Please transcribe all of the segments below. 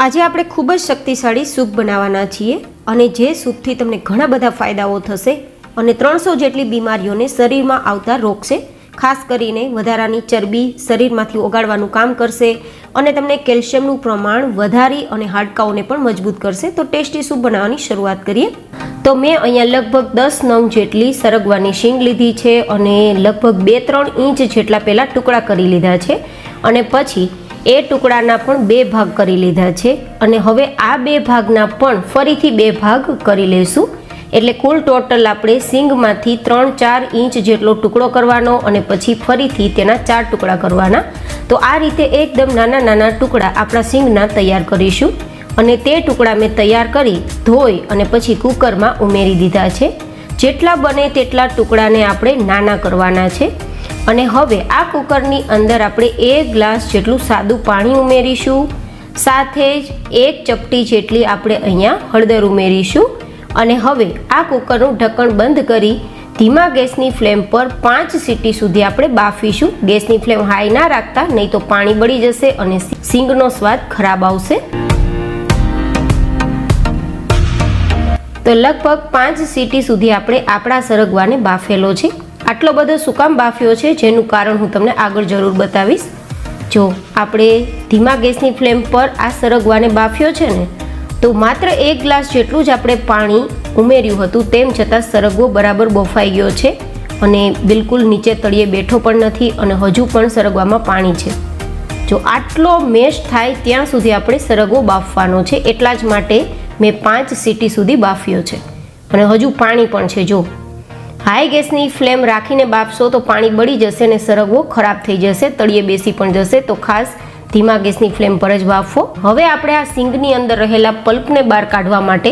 આજે આપણે ખૂબ જ શક્તિશાળી સૂપ બનાવવાના છીએ અને જે સૂપથી તમને ઘણા બધા ફાયદાઓ થશે અને 300 જેટલી બીમારીઓને શરીરમાં આવતા રોકશે. ખાસ કરીને વધારાની ચરબી શરીરમાંથી ઓગાળવાનું કામ કરશે અને તમને કેલ્શિયમનું પ્રમાણ વધારી અને હાડકાઓને પણ મજબૂત કરશે. તો ટેસ્ટી સૂપ બનાવવાની શરૂઆત કરીએ. તો મેં અહીંયા લગભગ 10 નંગ જેટલી સરગવાની શીંગ લીધી છે અને લગભગ 2-3 ઇંચ જેટલા પહેલાં ટુકડા કરી લીધા છે અને પછી એ ટુકડાના પણ 2 ભાગ કરી લીધા છે અને હવે આ 2 ભાગના પણ ફરીથી 2 ભાગ કરી લઈશું. એટલે કુલ ટોટલ આપણે શીંગમાંથી 3-4 ઇંચ જેટલો ટુકડો કરવાનો અને પછી ફરીથી તેના 4 ટુકડા કરવાના. તો આ રીતે એકદમ નાના નાના ટુકડા આપણા શીંગના તૈયાર કરીશું અને તે ટુકડા મેં તૈયાર કરી ધોઈ અને પછી કુકરમાં ઉમેરી દીધા છે. જેટલા બને તેટલા ટુકડાને આપણે નાના કરવાના છે અને હવે આ કુકરની અંદર આપણે 1 ગ્લાસ જેટલું સાદું પાણી ઉમેરીશું. સાથે જ 1 ચપટી જેટલી આપણે અહીંયા હળદર ઉમેરીશું અને હવે આ કુકરનું ઢક્કણ બંધ કરી ધીમા ગેસની ફ્લેમ પર 5 સીટી સુધી આપણે બાફીશું. ગેસની ફ્લેમ હાઈ ના રાખતા, નહીં તો પાણી બળી જશે અને શીંગનો સ્વાદ ખરાબ આવશે. તો લગભગ 5 સીટી સુધી આપણે આપણા સરગવાને બાફેલો છે. આટલો બધો શું કામ બાફ્યો છે જેનું કારણ હું તમને આગળ જરૂર બતાવીશ. જો આપણે ધીમા ગેસની ફ્લેમ પર આ સરગવાને બાફ્યો છે ને, તો માત્ર 1 ગ્લાસ જેટલું જ આપણે પાણી ઉમેર્યું હતું, તેમ છતાં સરગવો બરાબર બફાઈ ગયો છે અને બિલકુલ નીચે તળિયે બેઠો પણ નથી અને હજુ પણ સરગવામાં પાણી છે. જો આટલો મેશ થાય ત્યાં સુધી આપણે સરગવો બાફવાનો છે. એટલા જ માટે મેં 5 સીટી સુધી બાફ્યો છે અને હજુ પાણી પણ છે. જો હાઈ ગેસની ફ્લેમ રાખીને બાફશો તો પાણી બળી જશે અને સરગવો ખરાબ થઈ જશે, તળિયે બેસી પણ જશે. તો ખાસ ધીમા ગેસની ફ્લેમ પર જ બાફો. હવે આપણે આ શીંગની અંદર રહેલા પલ્પને બહાર કાઢવા માટે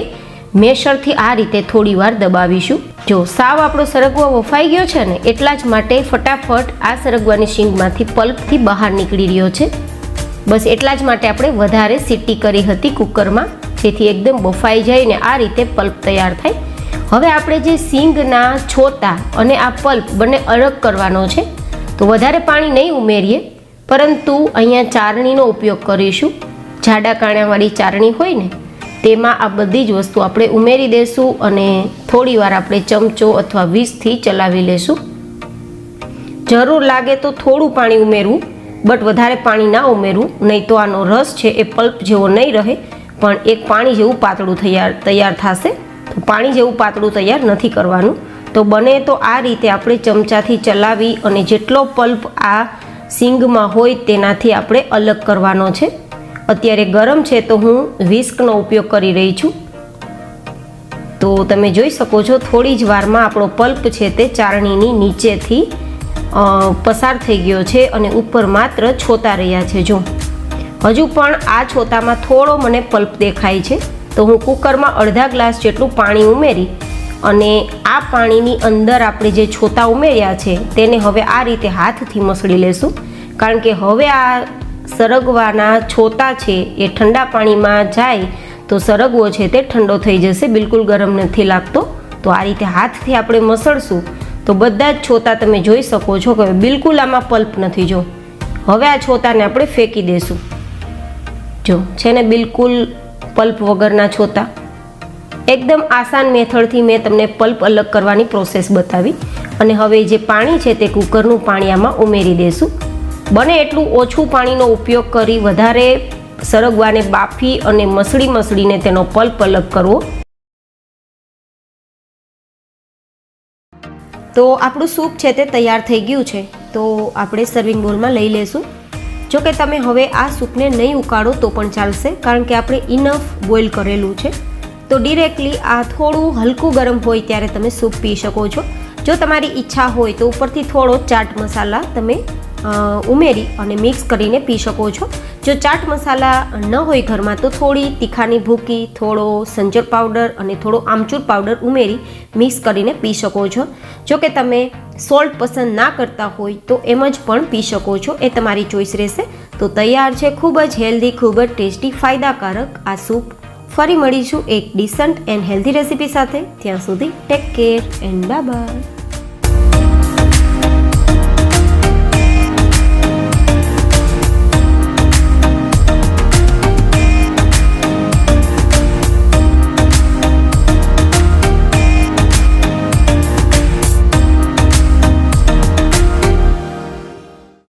મેશરથી આ રીતે થોડી વાર દબાવીશું. જો સાવ આપણો સરગવો વફાઈ ગયો છે ને, એટલા જ માટે ફટાફટ આ સરગવાની શીંગમાંથી પલ્પથી બહાર નીકળી રહ્યો છે. બસ એટલા જ માટે આપણે વધારે સીટી કરી હતી કુકરમાં, જેથી એકદમ બફાઈ જાય ને આ રીતે પલ્પ તૈયાર થાય. હવે આપણે જે શીંગના છોતા અને આ પલ્પ બંને અલગ કરવાનો છે. તો વધારે પાણી નહીં ઉમેરીએ, પરંતુ અહીંયા ચારણીનો ઉપયોગ કરીશું. જાડા કાણાવાળી ચારણી હોય ને, તેમાં આ બધી જ વસ્તુ આપણે ઉમેરી દઈશું અને થોડી વાર આપણે ચમચો અથવા વીસથી ચલાવી લેશું. જરૂર લાગે તો થોડું પાણી ઉમેરવું, બટ વધારે પાણી ના ઉમેરવું, નહીં તો આનો રસ છે એ પલ્પ જેવો નહીં રહે પણ એક પાણી જેવું પાતળું તૈયાર થશે. તો પાણી જેવું પાતળું તૈયાર નથી કરવાનું. તો બને તો આ રીતે આપણે ચમચાથી ચલાવી અને જેટલો પલ્પ આ શીંગમાં હોય તેનાથી આપણે અલગ કરવાનો છે. અત્યારે ગરમ છે તો હું વિસ્કનો ઉપયોગ કરી રહી છું. તો તમે જોઈ શકો છો થોડી જ વારમાં આપણો પલ્પ છે તે ચારણીની નીચેથી પસાર થઈ ગયો છે અને ઉપર માત્ર છોતા રહ્યા છે. જો હજુ પણ આ છોતામાં થોડો મને પલ્પ દેખાય છે. તો હું કુકરમાં 1/2 ગ્લાસ જેટલું પાણી ઉમેરી અને આ પાણીની અંદર આપણે જે છોતા ઉમેર્યા છે તેને હવે આ રીતે હાથથી મસળી લેશું. કારણ કે હવે આ સરગવાના છોતા છે એ ઠંડા પાણીમાં જાય તો સરગવો છે તે ઠંડો થઈ જશે, બિલકુલ ગરમ નથી લાગતો. તો આ રીતે હાથથી આપણે મસળશું તો બધા જ છોતા તમે જોઈ શકો છો કે બિલકુલ આમાં પલ્પ નથી. જો હવે આ છોતાને આપણે ફેંકી દઈશું. જો છે ને બિલકુલ પલ્પ વગરના છોતા. એકદમ આસાન મેથડથી મેં તમને પલ્પ અલગ કરવાની પ્રોસેસ બતાવી અને હવે જે પાણી છે તે કુકરનું પાણી આમાં ઉમેરી દઈશું. બને એટલું ઓછું પાણીનો ઉપયોગ કરી વધારે સરગવાને બાફી અને મસળીને તેનો પલ્પ અલગ કરવો. તો આપણું સૂપ છે તે તૈયાર થઈ ગયું છે. તો આપણે સર્વિંગ બોલમાં લઈ લેશું. જો કે તમે હવે આ સૂપને નહીં ઉકાળો તો પણ ચાલશે, કારણ કે આપણે ઇનફ બોઇલ કરેલું છે. તો ડિરેક્ટલી આ થોડું હલકું ગરમ હોય ત્યારે તમે સૂપ પી શકો છો. જો તમારી ઈચ્છા હોય તો ઉપરથી થોડો ચાટ મસાલા તમે ઉમેરી અને મિક્સ કરીને પી શકો છો. જો ચાટ મસાલા ન હોય ઘરમાં તો થોડી તીખાની ભૂકી, થોડો સંચર પાવડર અને થોડો આમચૂર પાવડર ઉમેરી મિક્સ કરીને પી શકો છો. જો કે તમે સોલ્ટ પસંદ ના કરતા હોય તો એમ જ પણ પી શકો છો, એ તમારી ચોઈસ રહેશે. તો તૈયાર છે ખૂબ જ હેલ્ધી, ખૂબ જ ટેસ્ટી, ફાયદાકારક આ સૂપ. ફરી મળીશું એક ડિસન્ટ એન્ડ હેલ્ધી રેસીપી સાથે. ત્યાં સુધી take care and bye bye.